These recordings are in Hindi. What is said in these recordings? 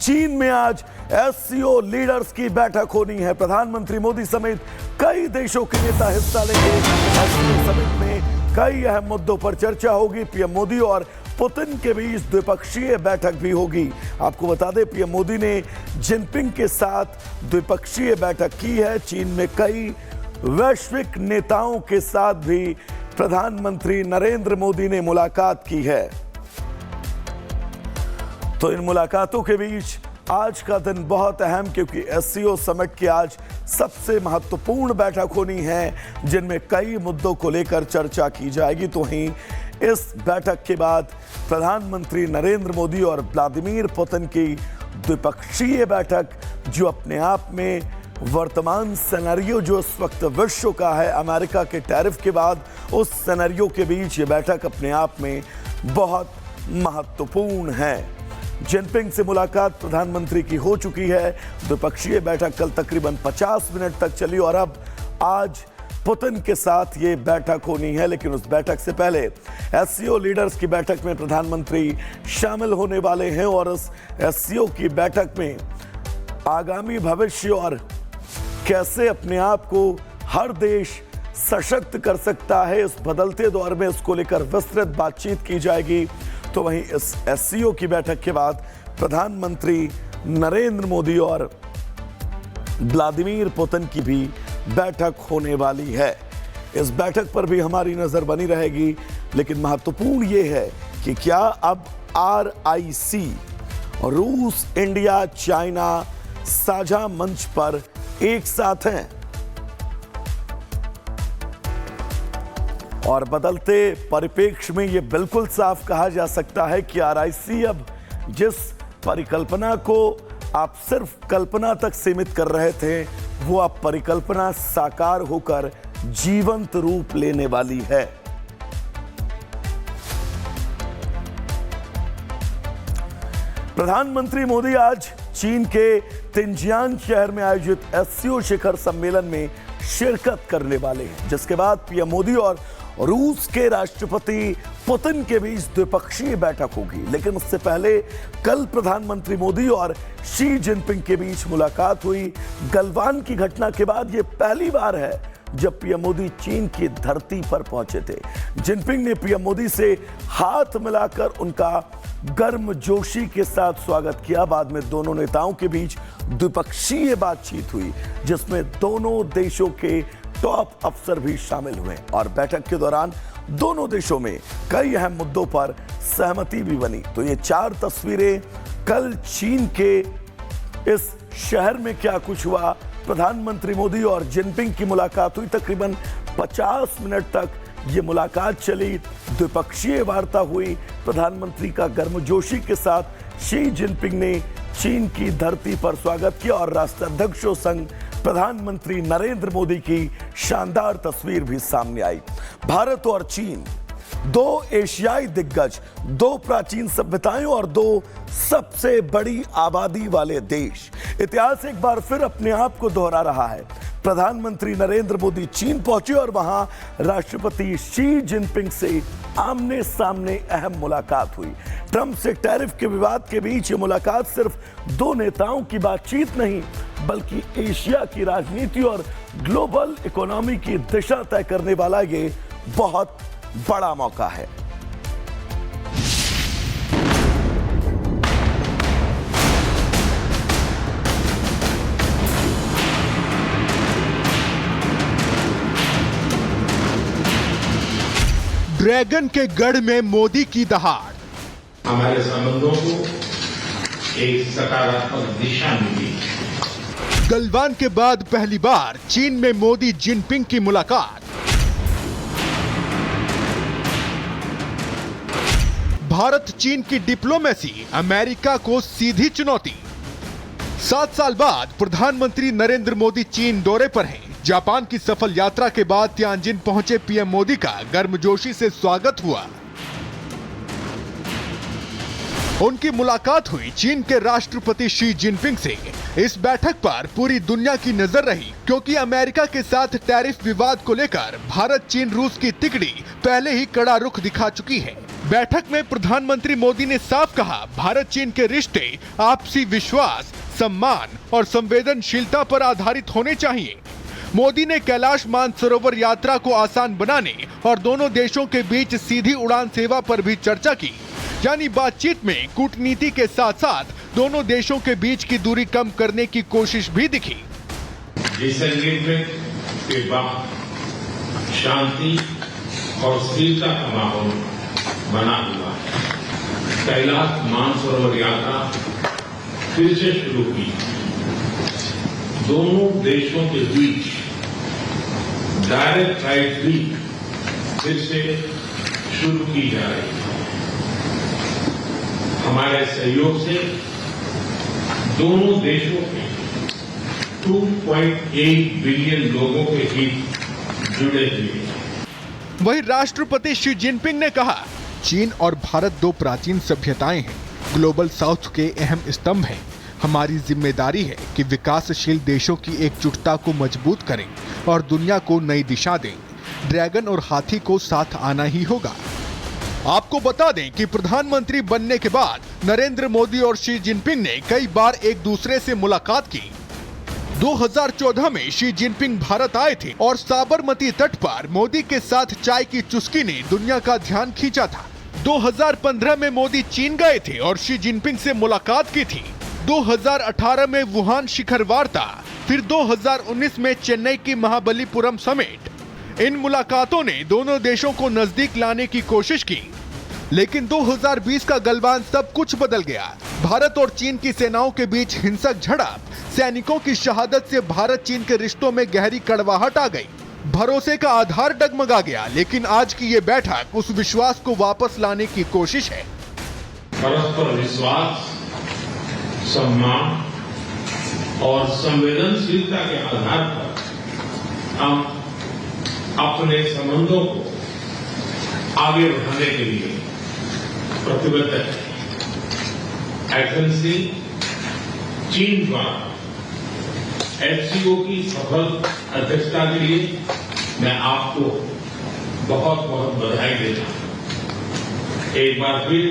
चीन में आज एससीओ लीडर्स की बैठक होनी है। प्रधानमंत्री मोदी समेत कई देशों के नेता हिस्सा लेंगे। एससीओ समिट में कई अहम मुद्दों पर चर्चा होगी। पीएम मोदी और पुतिन के बीच द्विपक्षीय बैठक भी होगी। आपको बता दें, पीएम मोदी ने जिनपिंग के साथ द्विपक्षीय बैठक की है। चीन में कई वैश्विक नेताओं के साथ भी प्रधानमंत्री नरेंद्र मोदी ने मुलाकात की है। तो इन मुलाकातों के बीच आज का दिन बहुत अहम, क्योंकि एससीओ समिट की आज सबसे महत्वपूर्ण बैठक होनी है, जिनमें कई मुद्दों को लेकर चर्चा की जाएगी। तो वहीं इस बैठक के बाद प्रधानमंत्री नरेंद्र मोदी और व्लादिमीर पुतिन की द्विपक्षीय बैठक, जो अपने आप में वर्तमान सिनेरियो जो इस वक्त विश्व का है अमेरिका के टैरिफ के बाद, उस सिनेरियो के बीच ये बैठक अपने आप में बहुत महत्वपूर्ण है। जिनपिंग से मुलाकात प्रधानमंत्री की हो चुकी है। द्विपक्षीय बैठक कल तकरीबन 50 मिनट तक चली और अब आज पुतिन के साथ ये बैठक होनी है। लेकिन उस बैठक से पहले एससीओ लीडर्स की बैठक में प्रधानमंत्री शामिल होने वाले हैं और इस एससीओ की बैठक में आगामी भविष्य और कैसे अपने आप को हर देश सशक्त कर सकता है, इस बदलते दौर में इसको लेकर विस्तृत बातचीत की जाएगी। तो वहीं इस एससीओ की बैठक के बाद प्रधानमंत्री नरेंद्र मोदी और व्लादिमीर पुतिन की भी बैठक होने वाली है। इस बैठक पर भी हमारी नजर बनी रहेगी। लेकिन महत्वपूर्ण यह है कि क्या अब RIC रूस, इंडिया, चाइना साझा मंच पर एक साथ हैं और बदलते परिप्रेक्ष्य में यह बिल्कुल साफ कहा जा सकता है कि RIC अब जिस परिकल्पना को आप सिर्फ कल्पना तक सीमित कर रहे थे, वो अब परिकल्पना साकार होकर जीवंत रूप लेने वाली है। प्रधानमंत्री मोदी आज चीन के तिनजियांग शहर में आयोजित एससीओ शिखर सम्मेलन में शिरकत करने वाले हैं, जिसके बाद पीएम मोदी और रूस के राष्ट्रपति पुतिन के बीच द्विपक्षीय बैठक होगी। लेकिन उससे पहले कल प्रधानमंत्री मोदी और शी जिनपिंग के बीच मुलाकात हुई। गलवान की घटना के बाद यह पहली बार है जब पीएम मोदी चीन की धरती पर पहुंचे थे। जिनपिंग ने पीएम मोदी से हाथ मिलाकर उनका गर्मजोशी के साथ स्वागत किया। बाद में दोनों नेताओं के बीच द्विपक्षीय बातचीत हुई, जिसमें दोनों देशों के टॉप अफसर भी शामिल हुए और बैठक के दौरान दोनों देशों में कई अहम मुद्दों पर सहमति भी बनी। तो ये 4 तस्वीरें कल चीन के इस शहर में क्या कुछ हुआ। प्रधानमंत्री मोदी और जिनपिंग की मुलाकात हुई। तकरीबन 50 मिनट तक ये मुलाकात चली, द्विपक्षीय वार्ता हुई। प्रधानमंत्री का गर्मजोशी के साथ शी जिनपिंग ने चीन की धरती पर स्वागत किया और राष्ट्राध्यक्षों संग प्रधानमंत्री नरेंद्र मोदी की शानदार तस्वीर भी सामने आई। भारत और चीन, 2 एशियाई दिग्गज, 2 प्राचीन सभ्यताएं और 2 सबसे बड़ी आबादी वाले देश। इतिहास एक बार फिर अपने आप को दोहरा रहा है। प्रधानमंत्री नरेंद्र मोदी चीन पहुंचे और वहां राष्ट्रपति शी जिनपिंग से आमने सामने अहम मुलाकात हुई। ट्रंप से टैरिफ के विवाद के बीच ये मुलाकात सिर्फ 2 नेताओं की बातचीत नहीं, बल्कि एशिया की राजनीति और ग्लोबल इकोनॉमी की दिशा तय करने वाला ये बहुत बड़ा मौका है। ड्रैगन के गढ़ में मोदी की दहाड़। हमारे संबंधों को एक सकारात्मक दिशा मिली। गलवान के बाद पहली बार चीन में मोदी जिनपिंग की मुलाकात। भारत चीन की डिप्लोमेसी अमेरिका को सीधी चुनौती। 7 साल बाद प्रधानमंत्री नरेंद्र मोदी चीन दौरे पर हैं। जापान की सफल यात्रा के बाद तियानजिन पहुंचे पीएम मोदी का गर्मजोशी से स्वागत हुआ। उनकी मुलाकात हुई चीन के राष्ट्रपति शी जिनपिंग से। इस बैठक पर पूरी दुनिया की नजर रही, क्योंकि अमेरिका के साथ टैरिफ विवाद को लेकर भारत चीन रूस की तिकड़ी पहले ही कड़ा रुख दिखा चुकी है। बैठक में प्रधानमंत्री मोदी ने साफ कहा, भारत चीन के रिश्ते आपसी विश्वास, सम्मान और संवेदनशीलता पर आधारित होने चाहिए। मोदी ने कैलाश मानसरोवर यात्रा को आसान बनाने और दोनों देशों के बीच सीधी उड़ान सेवा पर भी चर्चा की। यानी बातचीत में कूटनीति के साथ साथ दोनों देशों के बीच की दूरी कम करने की कोशिश भी दिखी। डिसएंगेजमेंट के बाद शांति और स्थिरता का माहौल बना हुआ है। कैलाश मानसरोवर यात्रा फिर से शुरू की। दोनों देशों के बीच डायरेक्ट फ्लाइट भी फिर से शुरू की जा रही है। हमारे सहयोग से दोनों देशों के 2.8 बिलियन लोगों के हित जुड़े हुए हैं। वहीं राष्ट्रपति शी जिनपिंग ने कहा, चीन और भारत दो प्राचीन सभ्यताएं हैं, ग्लोबल साउथ के अहम स्तंभ हैं। हमारी जिम्मेदारी है कि विकासशील देशों की एकजुटता को मजबूत करें और दुनिया को नई दिशा दें। ड्रैगन और हाथी को साथ आना ही होगा। आपको बता दें कि प्रधानमंत्री बनने के बाद नरेंद्र मोदी और शी जिनपिंग ने कई बार एक दूसरे से मुलाकात की। 2014 में शी जिनपिंग भारत आए थे और साबरमती तट पर मोदी के साथ चाय की चुस्की ने दुनिया का ध्यान खींचा था। 2015 में मोदी चीन गए थे और शी जिनपिंग से मुलाकात की थी। 2018 में वुहान शिखर वार्ता, फिर 2019 में चेन्नई की महाबलीपुरम समिट। इन मुलाकातों ने दोनों देशों को नजदीक लाने की कोशिश की, लेकिन 2020 का गलवान सब कुछ बदल गया। भारत और चीन की सेनाओं के बीच हिंसक झड़प, सैनिकों की शहादत से भारत चीन के रिश्तों में गहरी कड़वाहट आ गई। भरोसे का आधार डगमगा गया। लेकिन आज की ये बैठक उस विश्वास को वापस लाने की कोशिश है। परस्पर विश्वास, सम्मान और संवेदनशीलता के आधार पर हम अपने संबंधों को आगे बढ़ाने के लिए प्रतिबद्ध है। एथेंस चीन द्वारा एचसीओ की सफल अध्यक्षता के लिए मैं आपको बहुत बहुत बधाई देता हूं। एक बार फिर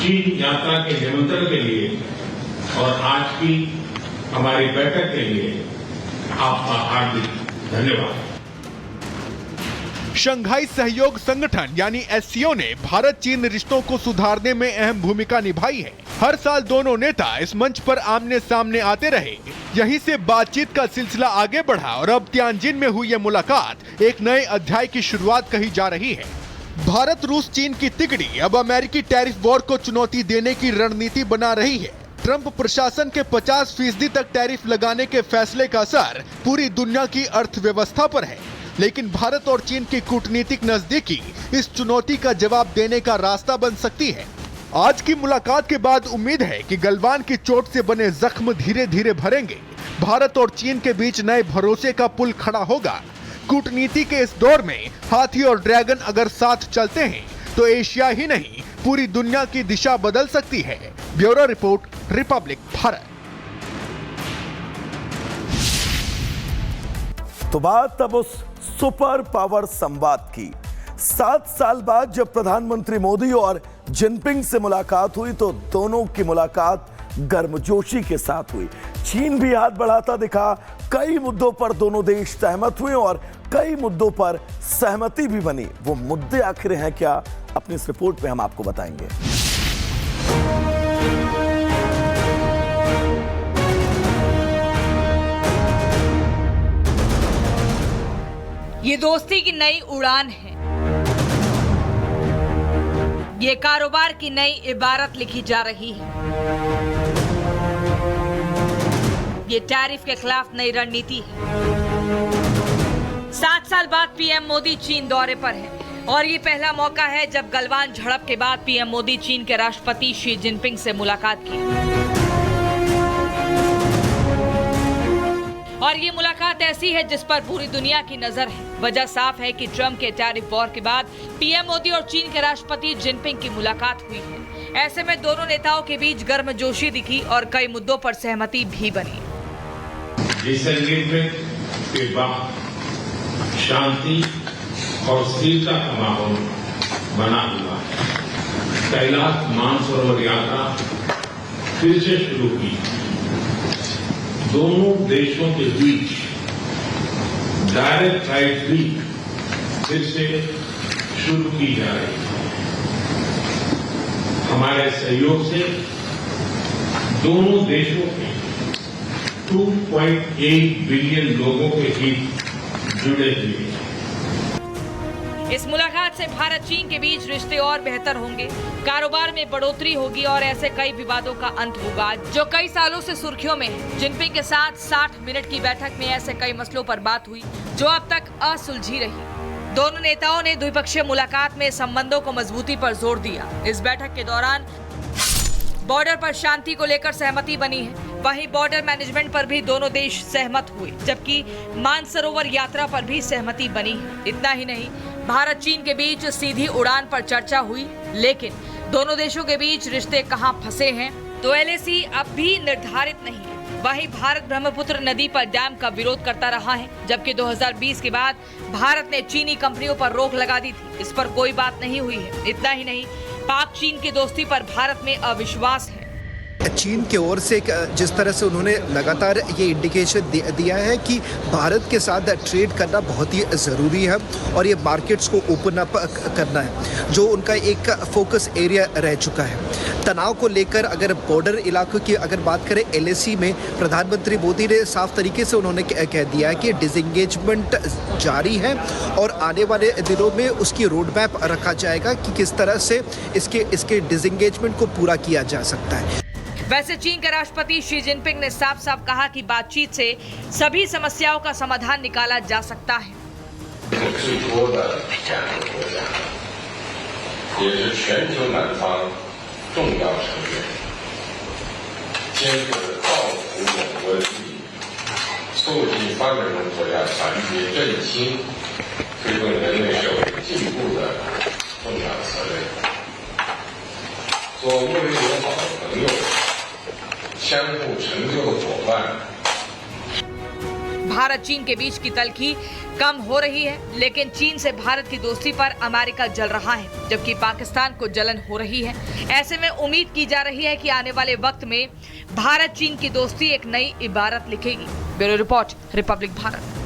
चीन यात्रा के निमंत्रण के लिए और आज की हमारी बैठक के लिए आपका हार्दिक धन्यवाद। शंघाई सहयोग संगठन यानी एससीओ ने भारत चीन रिश्तों को सुधारने में अहम भूमिका निभाई है। हर साल दोनों नेता इस मंच पर आमने सामने आते रहे। यहीं से बातचीत का सिलसिला आगे बढ़ा और अब तियानजिन में हुई यह मुलाकात एक नए अध्याय की शुरुआत कही जा रही है। भारत रूस चीन की तिकड़ी अब अमेरिकी टैरिफ वॉर को चुनौती देने की रणनीति बना रही है। ट्रंप प्रशासन के 50% तक टैरिफ लगाने के फैसले का असर पूरी दुनिया की अर्थव्यवस्था पर है। लेकिन भारत और चीन की कूटनीतिक नजदीकी इस चुनौती का जवाब देने का रास्ता बन सकती है। आज की मुलाकात के बाद उम्मीद है कि गलवान की चोट से बने जख्म धीरे धीरे भरेंगे। भारत और चीन के बीच नए भरोसे का पुल खड़ा होगा। कूटनीति के इस दौर में हाथी और ड्रैगन अगर साथ चलते हैं तो एशिया ही नहीं पूरी दुनिया की दिशा बदल सकती है। Bureau report, republic Bharat. तो बात अब उस सुपर पावर संवाद की। 7 साल बाद जब प्रधानमंत्री मोदी और जिनपिंग से मुलाकात हुई तो दोनों की मुलाकात गर्मजोशी के साथ हुई। चीन भी हाथ बढ़ाता दिखा। कई मुद्दों पर दोनों देश सहमत हुए और कई मुद्दों पर सहमति भी बनी। वो मुद्दे आखिर हैं क्या, अपनी इस रिपोर्ट में हम आपको बताएंगे। ये दोस्ती की नई उड़ान है। ये कारोबार की नई इबारत लिखी जा रही है। ये टैरिफ के खिलाफ नई रणनीति है। 7 साल बाद पीएम मोदी चीन दौरे पर हैं और ये पहला मौका है जब गलवान झड़प के बाद पीएम मोदी चीन के राष्ट्रपति शी जिनपिंग से मुलाकात की। और ये मुलाकात ऐसी है जिस पर पूरी दुनिया की नजर है। वजह साफ है कि ट्रंप के टैरिफ वॉर के बाद पीएम मोदी और चीन के राष्ट्रपति जिनपिंग की मुलाकात हुई है। ऐसे में दोनों नेताओं के बीच गर्मजोशी दिखी और कई मुद्दों पर सहमति भी बनी। डिसएंगेजमेंट के बाद शांति और स्थिरता का माहौल बना हुआ है। कैलाश मानसरोवर यात्रा फिर से शुरू की। दोनों देशों के बीच डायरेक्ट फ्लाइट भी फिर से शुरू की जा रही है। हमारे सहयोग से दोनों देशों के 2.8 बिलियन लोगों के हित जुड़े हुए हैं। इस मुलाकात से भारत चीन के बीच रिश्ते और बेहतर होंगे, कारोबार में बढ़ोतरी होगी और ऐसे कई विवादों का अंत होगा जो कई सालों से सुर्खियों में है। जिनपिंग के साथ 60 मिनट की बैठक में ऐसे कई मसलों पर बात हुई जो अब तक असुलझी रही। दोनों नेताओं ने द्विपक्षीय मुलाकात में संबंधों को मजबूती पर जोर दिया। इस बैठक के दौरान बॉर्डर पर शांति को लेकर सहमति बनी है। वहीं बॉर्डर मैनेजमेंट पर भी दोनों देश सहमत हुए, जबकि मानसरोवर यात्रा पर भी सहमति बनी है। इतना ही नहीं, भारत चीन के बीच सीधी उड़ान पर चर्चा हुई, लेकिन दोनों देशों के बीच रिश्ते कहां फंसे हैं तो LAC अब भी निर्धारित नहीं है। वहीं भारत ब्रह्मपुत्र नदी पर डैम का विरोध करता रहा है, जबकि 2020 के बाद भारत ने चीनी कंपनियों पर रोक लगा दी थी। इस पर कोई बात नहीं हुई है। इतना ही नहीं, पाक चीन की दोस्ती पर भारत में अविश्वास है। चीन की ओर से जिस तरह से उन्होंने लगातार ये इंडिकेशन दिया है कि भारत के साथ ट्रेड करना बहुत ही ज़रूरी है और ये मार्केट्स को ओपन अप करना है, जो उनका एक फोकस एरिया रह चुका है। तनाव को लेकर अगर बॉर्डर इलाकों की अगर बात करें, LAC में प्रधानमंत्री मोदी ने साफ तरीके से उन्होंने कह दिया है कि डिसएंगेजमेंट जारी है और आने वाले दिनों में उसकी रोड मैप रखा जाएगा कि किस तरह से इसके डिसएंगेजमेंट को पूरा किया जा सकता है। वैसे चीन के राष्ट्रपति शी जिनपिंग ने साफ साफ कहा कि बातचीत से सभी समस्याओं का समाधान निकाला जा सकता है। भारत चीन के बीच की तल्खी कम हो रही है, लेकिन चीन से भारत की दोस्ती पर अमेरिका जल रहा है, जबकि पाकिस्तान को जलन हो रही है। ऐसे में उम्मीद की जा रही है कि आने वाले वक्त में भारत चीन की दोस्ती एक नई इबारत लिखेगी। Bureau report, republic Bharat.